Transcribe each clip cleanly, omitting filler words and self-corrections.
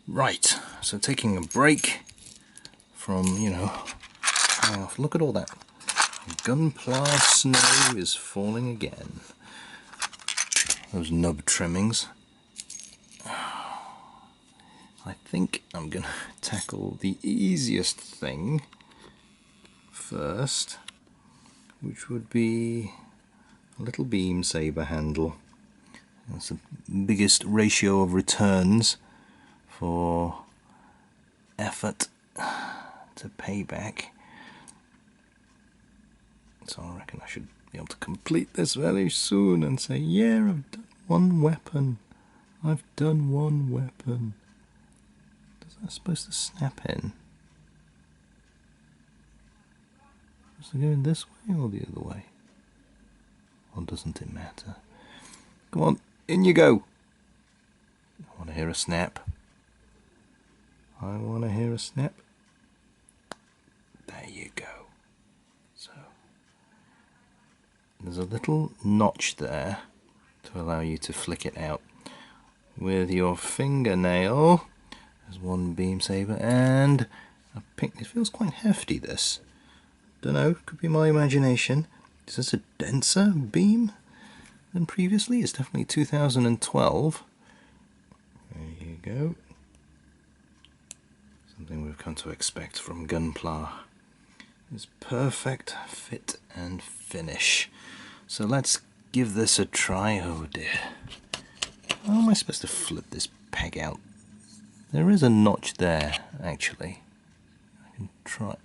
Right, so taking a break from, look at all that. Gunpla snow is falling again. Those nub trimmings. I think I'm going to tackle the easiest thing first, which would be a little beam saber handle. That's the biggest ratio of returns for effort to payback. So I reckon I should be able to complete this very soon and say, yeah, I've done one weapon. I've done one weapon. Is that supposed to snap in? Is it going this way or the other way? Or doesn't it matter? Come on, in you go. I want to hear a snap. I want to hear a snap. There you go. So there's a little notch there to allow you to flick it out with your fingernail. There's one beam saber and a pink. It feels quite hefty, this. Don't know, could be my imagination. Is this a denser beam than previously? It's definitely 2012. There you go. Something we've come to expect from Gunpla. It's perfect fit and finish. So let's give this a try. Oh dear. How am I supposed to flip this peg out? There is a notch there, actually. I can try.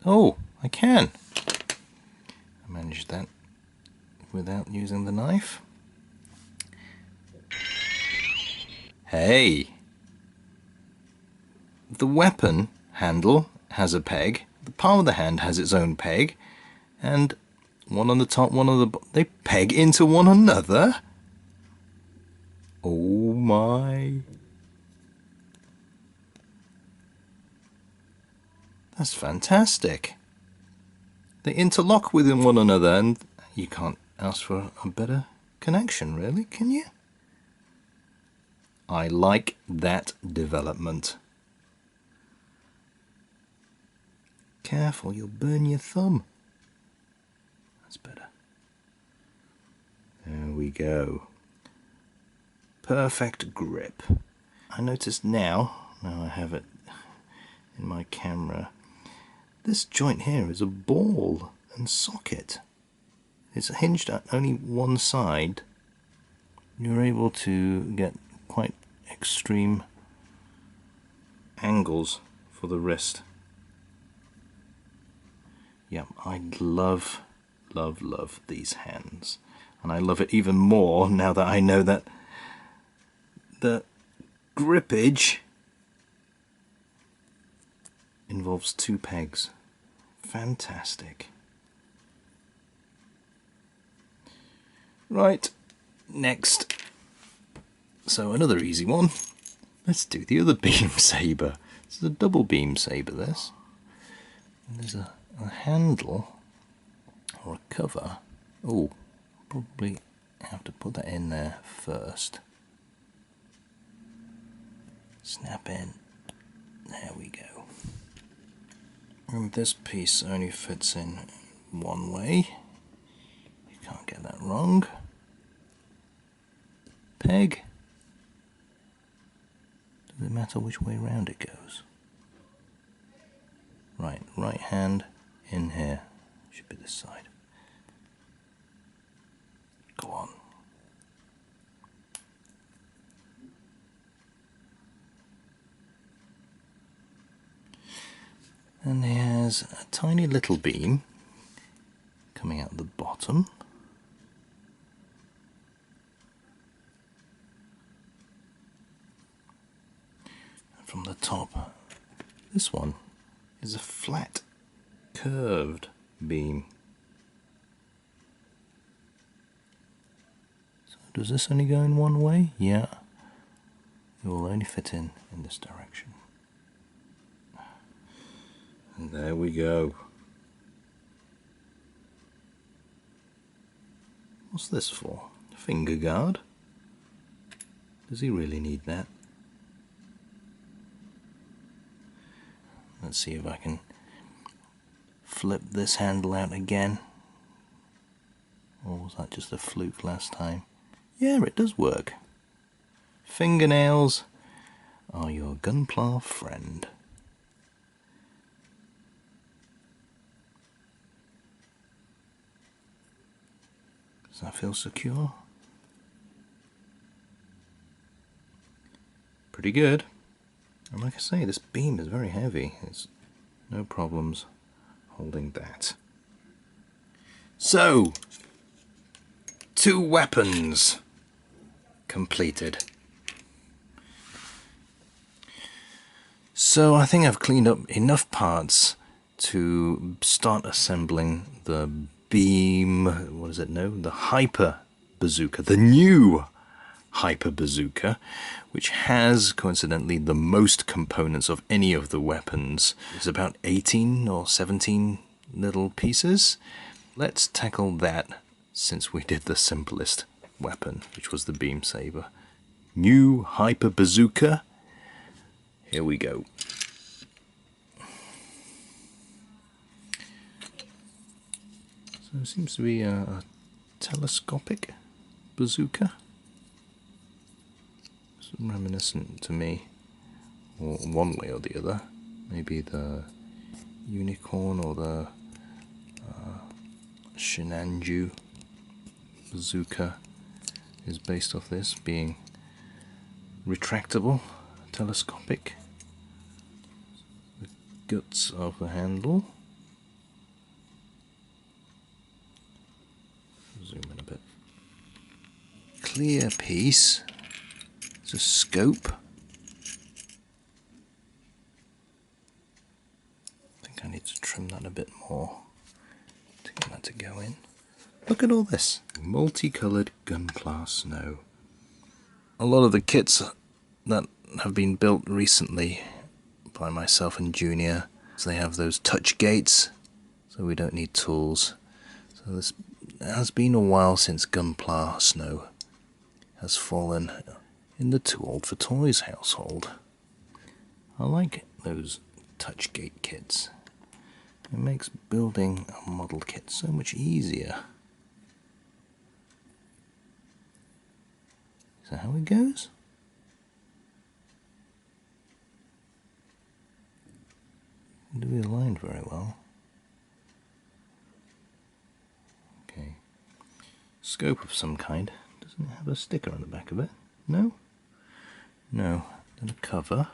Oh, I can. I managed that without using the knife. Hey! The weapon handle has a peg, the palm of the hand has its own peg, and one on the top, one on the bottom. They peg into one another? Oh my. That's fantastic. They interlock with one another, and you can't ask for a better connection, really, can you? I like that development. Careful, you'll burn your thumb. That's better. There we go. Perfect grip. I noticed now I have it in my camera, this joint here is a ball and socket. It's hinged at only one side. You're able to get quite extreme angles for the wrist. Yeah, I love, love, love these hands. And I love it even more now that I know that the grippage involves two pegs. Fantastic. Right, next. So another easy one. Let's do the other beam saber. This is a double beam saber, this. And there's a handle or a cover. Oh, probably have to put that in there first. Snap in. There we go. Remember, this piece only fits in one way. You can't get that wrong. Peg. Does it matter which way round it goes? Right, right hand in here. Should be this side. Go on. And there's a tiny little beam coming out the bottom. And from the top, this one is a flat, curved beam. So does this only go in one way? Yeah. It will only fit in this direction. And there we go. What's this for? Finger guard? Does he really need that? Let's see if I can flip this handle out again. Or was that just a fluke last time? Yeah, it does work. Fingernails are your Gunpla friend. Does that feel secure? Pretty good. And like I say, this beam is very heavy. It's no problems holding that. So, 2 weapons completed. So I think I've cleaned up enough parts to start assembling the beam, what is it now? The Hyper Bazooka, the new Hyper Bazooka, which has, coincidentally, the most components of any of the weapons. It's about 18 or 17 little pieces. Let's tackle that since we did the simplest weapon, which was the beam saber. New Hyper Bazooka. Here we go. So it seems to be a telescopic bazooka. It's reminiscent to me, or one way or the other. Maybe the unicorn or the Shinanju bazooka is based off this, being retractable, telescopic. The guts of the handle. Zoom in a bit. Clear piece. It's a scope. I think I need to trim that a bit more to get that to go in. Look at all this. Multicolored Gunpla snow. A lot of the kits that have been built recently by myself and Junior, so they have those touch gates, so we don't need tools. So this has been a while since Gunpla snow has fallen in the Too Old for Toys household. I like those touch gate kits. It makes building a model kit so much easier. Is that how it goes? Do we align very well? Okay. Scope of some kind. Doesn't it have a sticker on the back of it? No? No. Then a cover.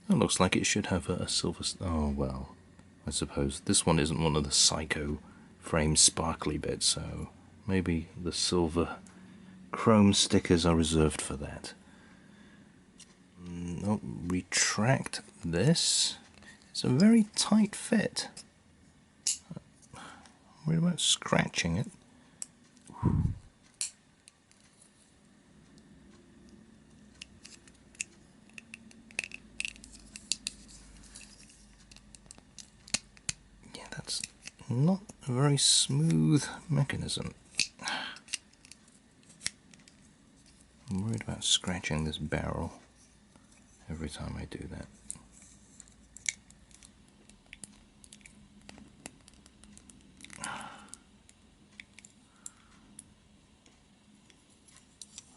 That looks like it should have a silver... Oh, well. I suppose this one isn't one of the psycho frame sparkly bits, so maybe the silver chrome stickers are reserved for that. Oh, retract this. It's a very tight fit. I'm worried about scratching it. Yeah, that's not a very smooth mechanism. I'm worried about scratching this barrel every time I do that.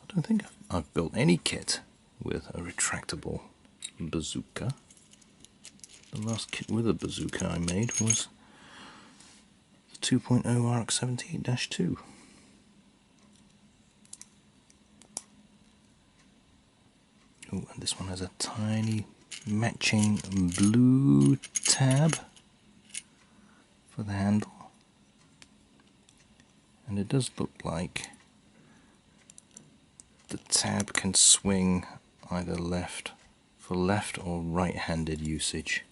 I don't think I've built any kit with a retractable bazooka. The last kit with a bazooka I made was the 2.0 RX-78-2. Oh, and this one has a tiny matching blue tab for the handle. And it does look like the tab can swing either left or right-handed usage.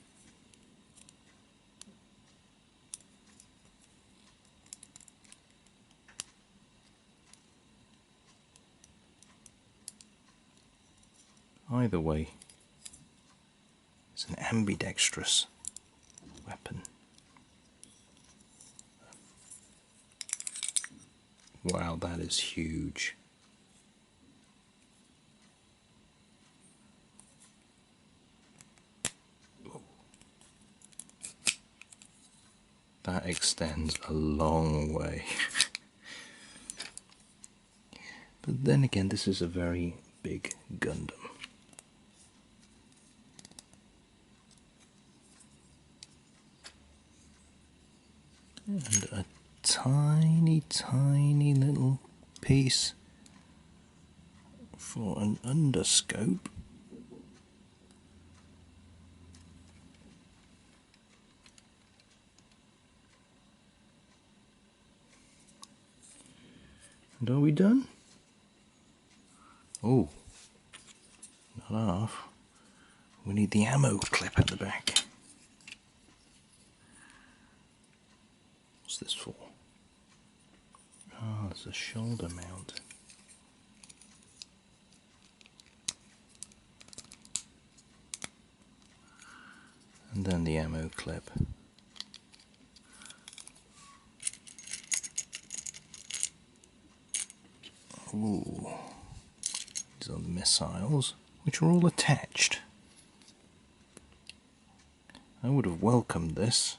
Either way, it's an ambidextrous weapon. Wow, that is huge. That extends a long way. But then again, this is a very big Gundam. And a tiny, tiny little piece for an underscope. And are we done? Oh, not half. We need the ammo clip at the back. What's this for? Ah, there's a shoulder mount. And then the ammo clip. Ooh, these are the missiles, which are all attached. I would have welcomed this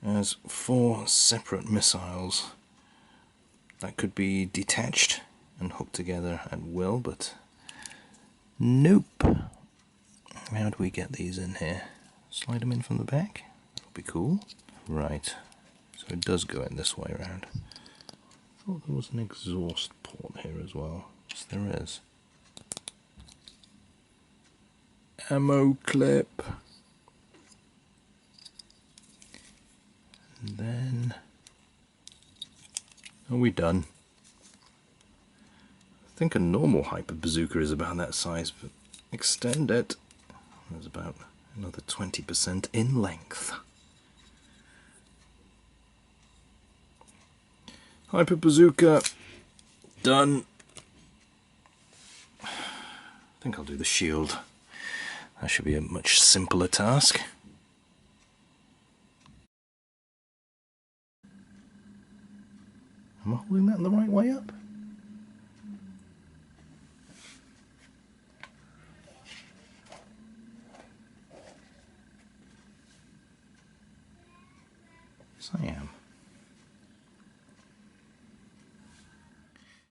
as 4 separate missiles that could be detached and hooked together at will, but nope. How do we get these in here? Slide them in from the back? That would be cool. Right, so it does go in this way around. I thought there was an exhaust port here as well. Yes, there is. Ammo clip. And then... are we done? I think a normal Hyper Bazooka is about that size, but extend it. There's about another 20% in length. Hyper Bazooka, done. I think I'll do the shield. That should be a much simpler task. Am I holding that in the right way up? Yes, I am.